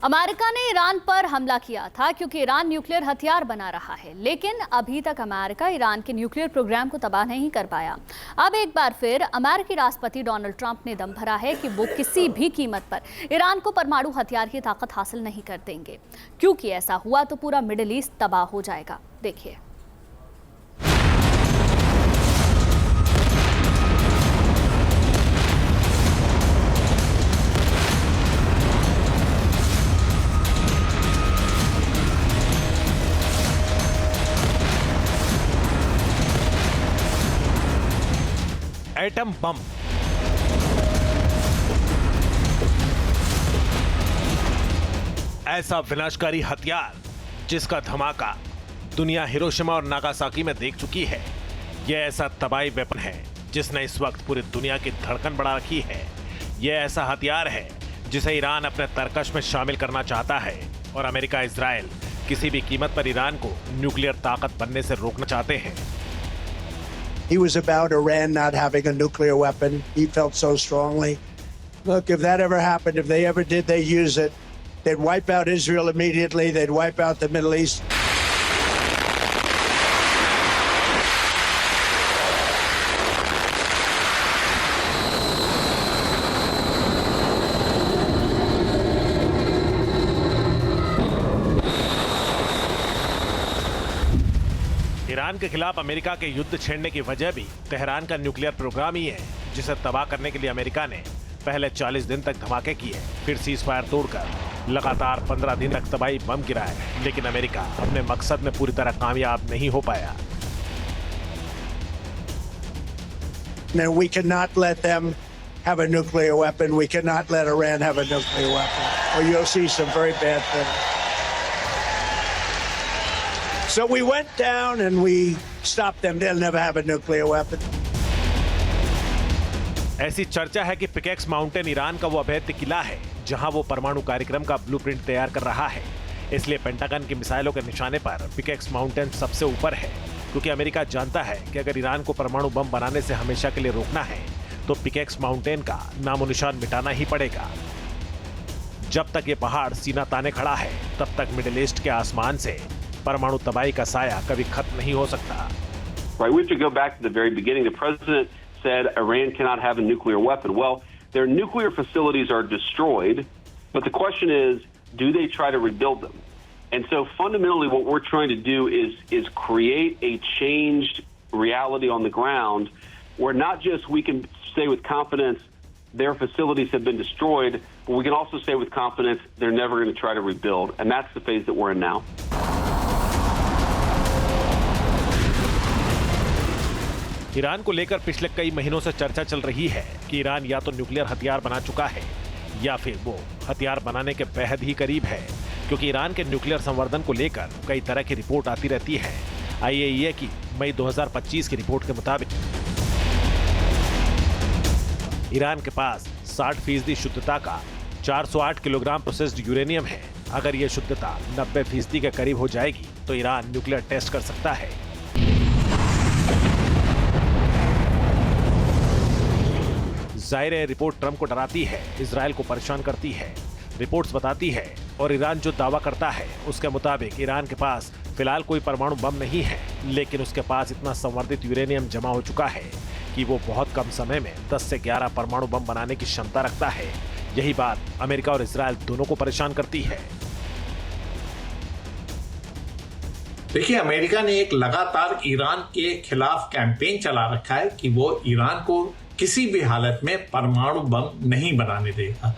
America ने Iran पर हमला किया था क्योंकि ईरान न्यूक्लियर हथियार बना रहा है, लेकिन अभी तक अमेरिका ईरान के न्यूक्लियर प्रोग्राम को तबाह नहीं कर पाया। अब एक बार फिर अमेरिकी राष्ट्रपति डोनाल्ड ट्रंप ने दम भरा है कि वो किसी भी कीमत पर ईरान को परमाणु हथियार की ताकत हासिल नहीं कर देंगे, क्योंकि ऐसा हुआ तो पूरा मिडिल ईस्ट तबाह हो जाएगा। देखिए। एटम बम, ऐसा विनाशकारी हथियार जिसका धमाका दुनिया हिरोशिमा और नागासाकी में देख चुकी है। यह ऐसा तबाही वेपन है जिसने इस वक्त पूरी दुनिया की धड़कन बढ़ा रखी है। यह ऐसा हथियार है जिसे ईरान अपने तरकश में शामिल करना चाहता है और अमेरिका, इजराइल किसी भी कीमत पर ईरान को न्यूक्लियर ताकत बनने से रोकना चाहते हैं। He was about Iran not having a nuclear weapon. He felt so strongly. Look, if that ever happened, if they ever did, they use it, they'd wipe out Israel immediately. They'd wipe out the Middle East. Iran के खिलाफ America के युद्ध छेड़ने की वजह भी Tehran का nuclear programme ही है, जिसे तबाह करने के लिए अमेरिका ने पहले 40 दिन तक धमाके किए, फिर सीज फायर तोड़कर लगातार 15 दिन तक तबाही बम गिराए, लेकिन अमेरिका अपने मकसद में पूरी तरह कामयाब नहीं हो पाया। Now, we cannot let them have a nuclear weapon. We cannot let Iran have a nuclear weapon, or you'll see some very bad things. So we went down and we stopped them. They'll never have a nuclear weapon. ऐसी चर्चा है कि pickaxe mountain Iran का वो अभेद्य किला है जहां वो परमाणु कार्यक्रम का ब्लूप्रिंट तैयार कर रहा है। इसलिए पेंटागन की मिसाइलों के निशाने पर पिकेक्स माउंटेन सबसे ऊपर है, क्योंकि अमेरिका जानता है कि अगर ईरान को परमाणु बम बनाने से हमेशा के लिए रोकना है तो पिकेक्स माउंटेन का नामो निशान मिटाना ही पड़ेगा। जब तक ये पहाड़ सीना ताने खड़ा है, तब तक मिडिल ईस्ट के आसमान से परमाणु तबाही का साया कभी खत्म नहीं हो सकता। Right, we have to go back to the very beginning. The president said Iran cannot have a nuclear weapon. Well, their nuclear facilities are destroyed, but the question is, do they try to rebuild them? And so fundamentally what we're trying to do is create a changed reality on the ground where not just we can say with confidence their facilities have been destroyed, but we can also say with confidence they're never going to try to rebuild. And that's the phase that we're in now. Iran को लेकर पिछले कई महीनों से चर्चा चल रही है कि ईरान या तो न्यूक्लियर हथियार बना चुका है या फिर वो हथियार बनाने के बेहद ही करीब है, क्योंकि ईरान के न्यूक्लियर संवर्धन को लेकर कई तरह की रिपोर्ट आती रहती है। IAEA की मई 2025 की रिपोर्ट के मुताबिक ईरान के पास 60% शुद्धता का 408 किलोग्राम प्रोसेस्ड यूरेनियम है। अगर ये शुद्धता 90% के करीब हो जाएगी तो ईरान न्यूक्लियर टेस्ट कर सकता है। जाहिर है रिपोर्ट ट्रंप को डराती है, इजराइल को परेशान करती है। रिपोर्ट्स बताती है और ईरान जो दावा करता है उसके मुताबिक ईरान के पास फिलहाल कोई परमाणु बम नहीं है, लेकिन उसके पास इतना संवर्धित यूरेनियम जमा हो चुका है कि वो बहुत कम समय में 10 से 11 परमाणु बम बनाने की क्षमता रखता है। यही बात अमेरिका और इजराइल दोनों को परेशान करती है। देखिए, अमेरिका ने एक लगातार ईरान के खिलाफ कैंपेन चला रखा है कि वो ईरान को किसी भी हालत में परमाणु बम नहीं बनाने देगा।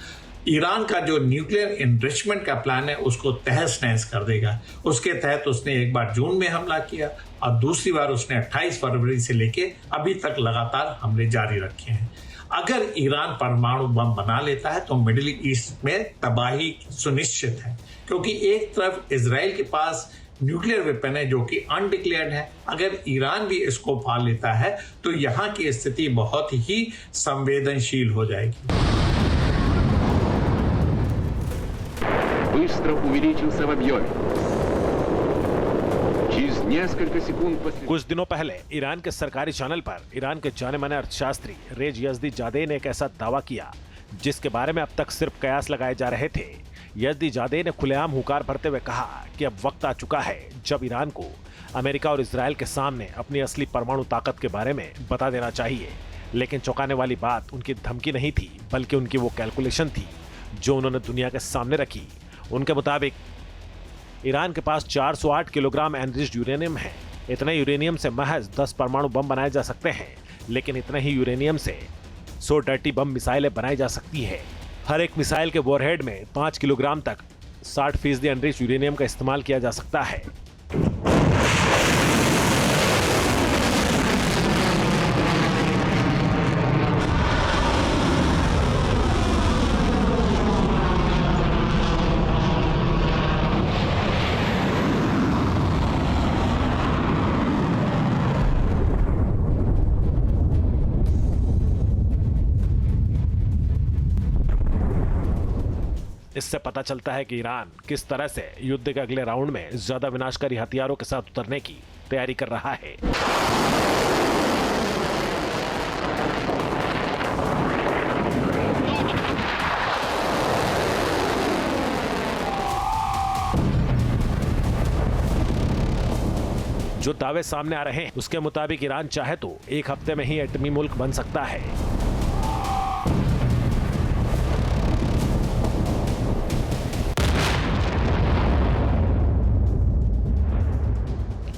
ईरान का जो न्यूक्लियर एनरिचमेंट का प्लान है उसको तहस नहस कर देगा। उसके तहत उसने एक बार जून में हमला किया और दूसरी बार उसने 28 फरवरी से लेके अभी तक लगातार हमले जारी रखे हैं। अगर ईरान परमाणु बम बना लेता है तो मिडिल ईस्ट में तबाही सुनिश्चित है, क्योंकि एक तरफ इजराइल के पास न्यूक्लियर वेपन है जो कि अनडिक्लेयर्ड है। अगर ईरान भी इसको पा लेता है तो यहाँ की स्थिति बहुत ही संवेदनशील हो जाएगी। कुछ दिनों पहले ईरान के सरकारी चैनल पर ईरान के जाने माने अर्थशास्त्री रेज यजदी जादे ने एक ऐसा दावा किया जिसके बारे में अब तक सिर्फ कयास लगाए जा रहे थे यज़दी-ज़ादे ने खुलेआम हुंकार भरते हुए कहा कि अब वक्त आ चुका है जब ईरान को अमेरिका और इजराइल के सामने अपनी असली परमाणु ताकत के बारे में बता देना चाहिए। लेकिन चौंकाने वाली बात उनकी धमकी नहीं थी, बल्कि उनकी वो कैलकुलेशन थी जो उन्होंने दुनिया के सामने रखी। उनके मुताबिक ईरान के पास 408 किलोग्राम एनरिच्ड यूरेनियम है। इतने यूरेनियम से महज 10 परमाणु बम बनाए जा सकते हैं, लेकिन इतने ही यूरेनियम से 100 डर्टी बम मिसाइलें बनाई जा सकती है। हर एक मिसाइल के वॉरहेड में 5 किलोग्राम तक 60% एनरिच्ड यूरेनियम का इस्तेमाल किया जा सकता है। इससे पता चलता है कि ईरान किस तरह से युद्ध के अगले राउंड में ज्यादा विनाशकारी हथियारों के साथ उतरने की तैयारी कर रहा है। जो दावे सामने आ रहे हैं उसके मुताबिक ईरान चाहे तो एक हफ्ते में ही एटमी मुल्क बन सकता है।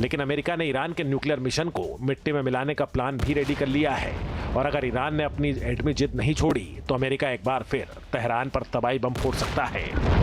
लेकिन अमेरिका ने ईरान के न्यूक्लियर मिशन को मिट्टी में मिलाने का प्लान भी रेडी कर लिया है। और अगर ईरान ने अपनी एटमी जिद नहीं छोड़ी तो अमेरिका एक बार फिर तेहरान पर तबाही बम फोड़ सकता है।